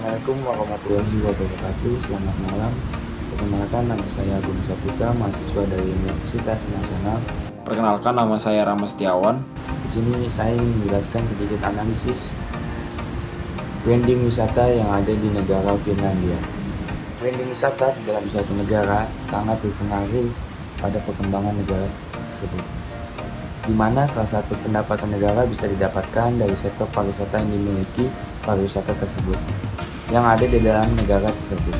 Assalamualaikum warahmatullahi wabarakatuh. Selamat malam. Perkenalkan, nama saya Agung Saputra, mahasiswa dari Universitas Nasional. Perkenalkan, nama saya Rama Setiawan. Di sini saya ingin menjelaskan sedikit analisis branding wisata yang ada di negara Finlandia. Branding wisata di dalam suatu negara sangat berpengaruh pada perkembangan negara tersebut, di mana salah satu pendapatan negara bisa didapatkan dari sektor pariwisata yang dimiliki pariwisata tersebut yang ada di dalam negara tersebut.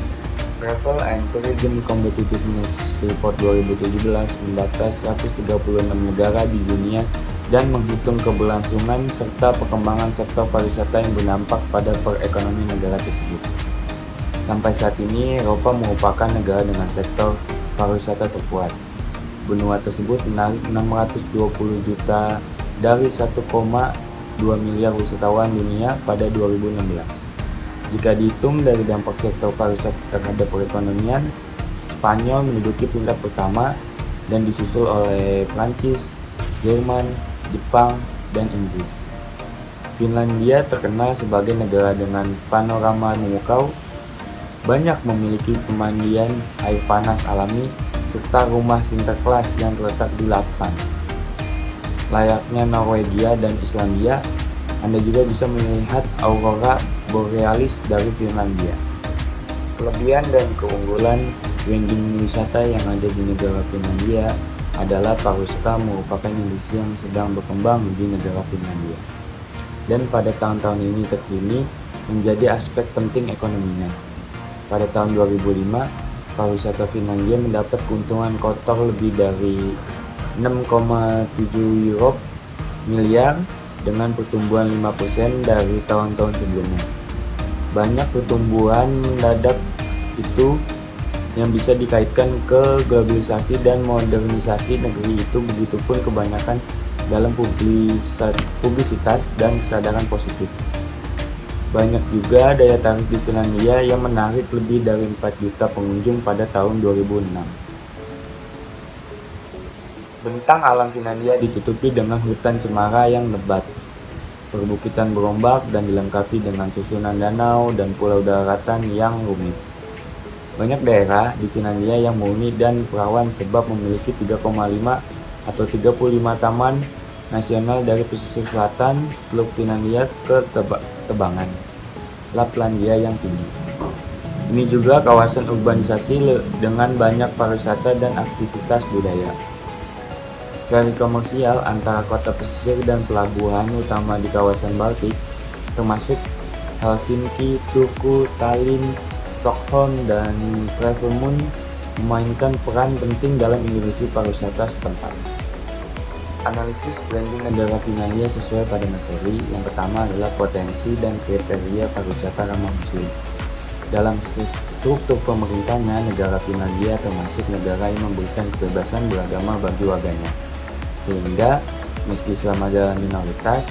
Travel and Tourism Competitiveness Report 2017 mendata 136 negara di dunia dan menghitung keberlangsungan serta perkembangan sektor pariwisata yang berdampak pada perekonomian negara tersebut. Sampai saat ini, Eropa merupakan negara dengan sektor pariwisata terkuat. Benua tersebut menarik 620 juta dari 1,2 miliar wisatawan dunia pada 2016. Jika dihitung dari dampak sektor pariwisata terhadap perekonomian, Spanyol menduduki peringkat pertama dan disusul oleh Prancis, Jerman, Jepang, dan Inggris. Finlandia terkenal sebagai negara dengan panorama memukau, banyak memiliki pemandian air panas alami, serta rumah Sinterklas yang terletak di Lapland. Layaknya Norwegia dan Islandia, Anda juga bisa melihat aurora borealis dari Finlandia. Kelebihan dan keunggulan branding wisata yang ada di negara Finlandia adalah pariwisata merupakan industri yang sedang berkembang di negara Finlandia, dan pada tahun-tahun ini terkini menjadi aspek penting ekonominya. Pada tahun 2005, pariwisata Finlandia mendapat keuntungan kotor lebih dari 6,7 euro miliar dengan pertumbuhan 5% dari tahun-tahun sebelumnya. Banyak pertumbuhan mendadak itu yang bisa dikaitkan ke globalisasi dan modernisasi negeri itu, begitupun kebanyakan dalam publisitas dan kesadaran positif. Banyak juga daya tarik di Finlandia yang menarik lebih dari 4 juta pengunjung pada tahun 2006. Bentang alam Finlandia ditutupi dengan hutan cemara yang lebat, perbukitan berombak, dan dilengkapi dengan susunan danau dan pulau daratan yang rumit. Banyak daerah di Finlandia yang murni dan perawan sebab memiliki 3,5 atau 35 taman nasional dari pesisir selatan Teluk Finlandia ke Tebangan, Laplandia yang tinggi. Ini juga kawasan urbanisasi dengan banyak pariwisata dan aktivitas budaya. Ferry komersial antara kota pesisir dan pelabuhan utama di kawasan Baltik, termasuk Helsinki, Turku, Tallinn, Stockholm, dan Travemünde, memainkan peran penting dalam industri pariwisata setempat. Analisis branding negara Finlandia sesuai pada materi. Yang pertama adalah potensi dan kriteria pariwisata ramah muslim. Dalam struktur pemerintahnya, negara Finlandia termasuk negara yang memberikan kebebasan beragama bagi warganya, sehingga meski Islam adalah minoritas,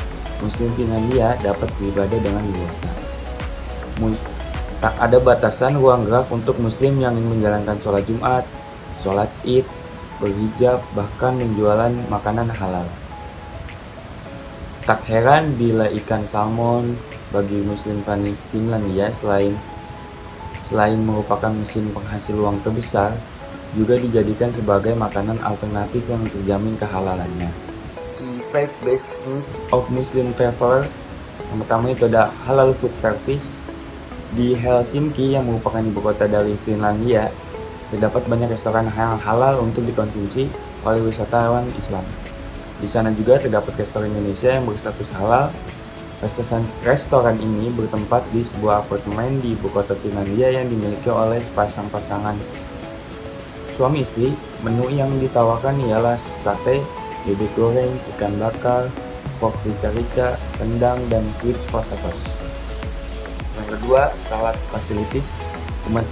Muslim Finlandia dapat beribadah dengan leluasa. Tak ada batasan ruang gerak untuk Muslim yang ingin menjalankan sholat Jumat, sholat Id, berhijab, bahkan menjualan makanan halal. Tak heran bila ikan salmon bagi Muslim Finlandia selain merupakan mesin penghasil uang terbesar, juga dijadikan sebagai makanan alternatif yang terjamin kehalalannya. The faith-based needs of Muslim travelers, yang pertama itu ada halal food service. Di Helsinki yang merupakan ibu kota dari Finlandia, terdapat banyak restoran yang halal untuk dikonsumsi oleh wisatawan Islam. Di sana juga terdapat restoran Indonesia yang berstatus halal. Restoran ini bertempat di sebuah apartemen di ibu kota Finlandia yang dimiliki oleh sepasang pasangan suami istri. Menu yang ditawarkan ialah sate, bebek goreng, ikan bakar, pork rica-rica, rendang, dan sweet potatoes. Yang kedua, salat facilities. Umat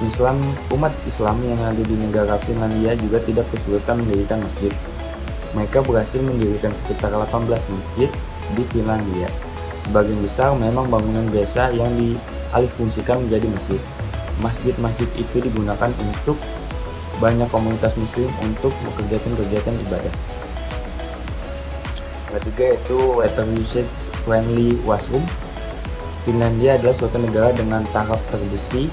Islam yang ada di negara Finlandia juga tidak kesulitan mendirikan masjid. Mereka berhasil mendirikan sekitar 18 masjid di Finlandia. Sebagian besar memang bangunan biasa yang dialihfungsikan menjadi masjid. Masjid-masjid itu digunakan untuk banyak komunitas Muslim untuk kegiatan-kegiatan ibadah. Yang ketiga yaitu water usage friendly washroom. Finlandia adalah suatu negara dengan taraf terbesi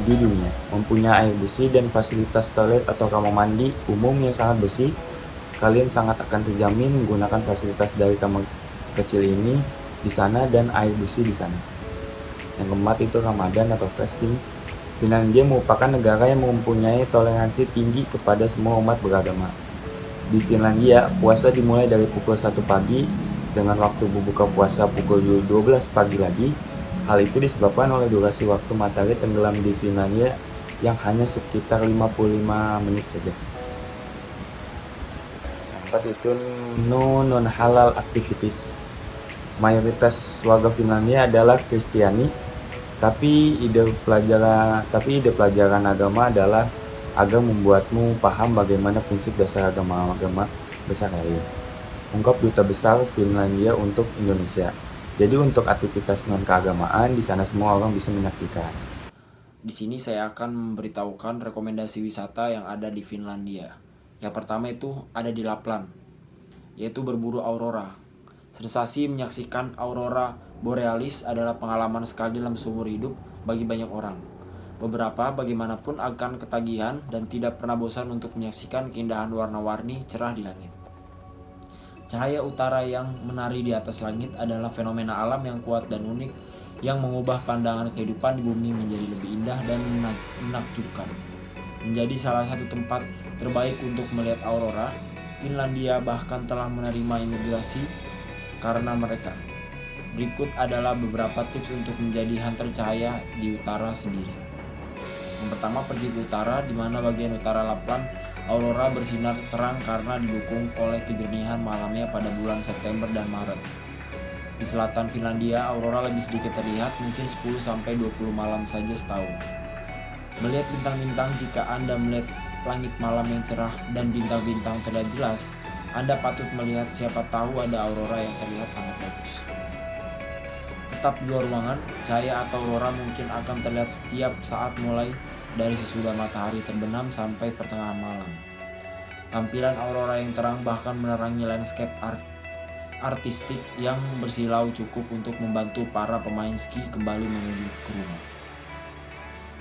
di dunia, mempunyai air bersih dan fasilitas toilet atau kamar mandi umum yang sangat bersih. Kalian sangat akan terjamin menggunakan fasilitas dari kamar kecil ini di sana dan air bersih di sana. Yang keempat itu Ramadan atau fasting. Finlandia merupakan negara yang mempunyai toleransi tinggi kepada semua umat beragama. Di Finlandia, puasa dimulai dari pukul 1 pagi dengan waktu berbuka puasa pukul 12 pagi lagi. Hal itu disebabkan oleh durasi waktu matahari tenggelam di Finlandia yang hanya sekitar 55 menit saja. Yang keempat itu non-halal activities. Mayoritas warga Finlandia adalah Kristiani, tapi ide pelajaran agama adalah agar membuatmu paham bagaimana prinsip dasar agama-agama besar lain. Ungkap Duta Besar Finlandia untuk Indonesia. Jadi untuk aktivitas non-keagamaan di sana semua orang bisa menyaksikan. Di sini saya akan memberitahukan rekomendasi wisata yang ada di Finlandia. Yang pertama itu ada di Lapland, yaitu berburu aurora. Sensasi menyaksikan aurora borealis adalah pengalaman sekali dalam seumur hidup bagi banyak orang. Beberapa bagaimanapun akan ketagihan dan tidak pernah bosan untuk menyaksikan keindahan warna-warni cerah di langit. Cahaya utara yang menari di atas langit adalah fenomena alam yang kuat dan unik yang mengubah pandangan kehidupan di bumi menjadi lebih indah dan menakjubkan. Menjadi salah satu tempat terbaik untuk melihat aurora, Finlandia bahkan telah menerima imigrasi karena mereka. Berikut adalah beberapa tips untuk menjadi hunter cahaya di utara sendiri. Yang pertama, pergi ke utara, di mana bagian utara Lapland aurora bersinar terang karena didukung oleh kejernihan malamnya pada bulan September dan Maret. Di selatan Finlandia, aurora lebih sedikit terlihat, mungkin 10-20 malam saja setahun. Melihat bintang-bintang. Jika Anda melihat langit malam yang cerah dan bintang-bintang terlihat jelas, Anda patut melihat, siapa tahu ada aurora yang terlihat sangat bagus. Tetap di luar ruangan, cahaya atau aurora mungkin akan terlihat setiap saat mulai dari sesudah matahari terbenam sampai pertengahan malam. Tampilan aurora yang terang bahkan menerangi landscape artistik yang bersilau cukup untuk membantu para pemain ski kembali menuju ke rumah.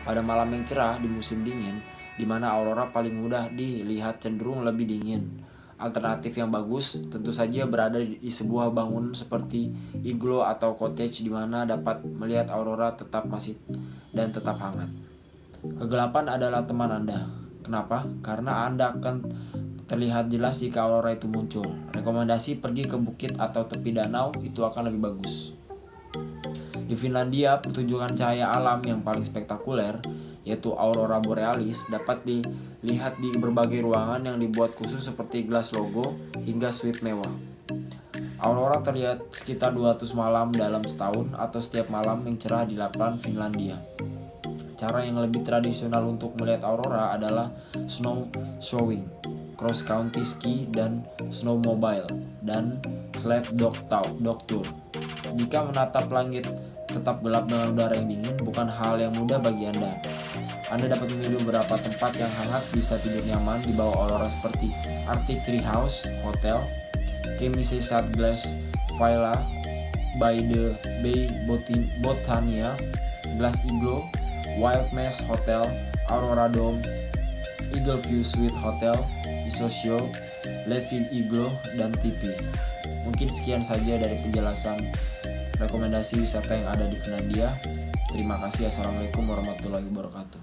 Pada malam yang cerah di musim dingin, di mana aurora paling mudah dilihat cenderung lebih dingin. Alternatif yang bagus tentu saja berada di sebuah bangunan seperti iglo atau cottage di mana dapat melihat aurora tetap tetap hangat. Kegelapan adalah teman Anda. Kenapa? Karena Anda akan terlihat jelas jika aurora itu muncul. Rekomendasi pergi ke bukit atau tepi danau, itu akan lebih bagus. Di Finlandia, pertunjukan cahaya alam yang paling spektakuler, yaitu aurora borealis, dapat dilihat di berbagai ruangan yang dibuat khusus seperti gelas logo hingga suite mewah. Aurora terlihat sekitar 200 malam dalam setahun atau setiap malam yang cerah di Lapland, Finlandia. Cara yang lebih tradisional untuk melihat aurora adalah snow showing, cross country ski dan snowmobile, dan sled dog tour. Jika menatap langit tetap gelap dengan udara yang dingin bukan hal yang mudah bagi Anda. Anda dapat memilih beberapa tempat yang hangat, bisa tidur nyaman di bawah aurora seperti Arctic Tree House Hotel, Kemise Glass Villa by the Bay Botania, Glass Iglo, Wild Mess Hotel, Aurora Dome, Eagle View Suite Hotel, Isosio, Levin Iglo, dan Tipi. Mungkin sekian saja dari penjelasan rekomendasi wisata yang ada di Finlandia. Terima kasih. Assalamualaikum warahmatullahi wabarakatuh.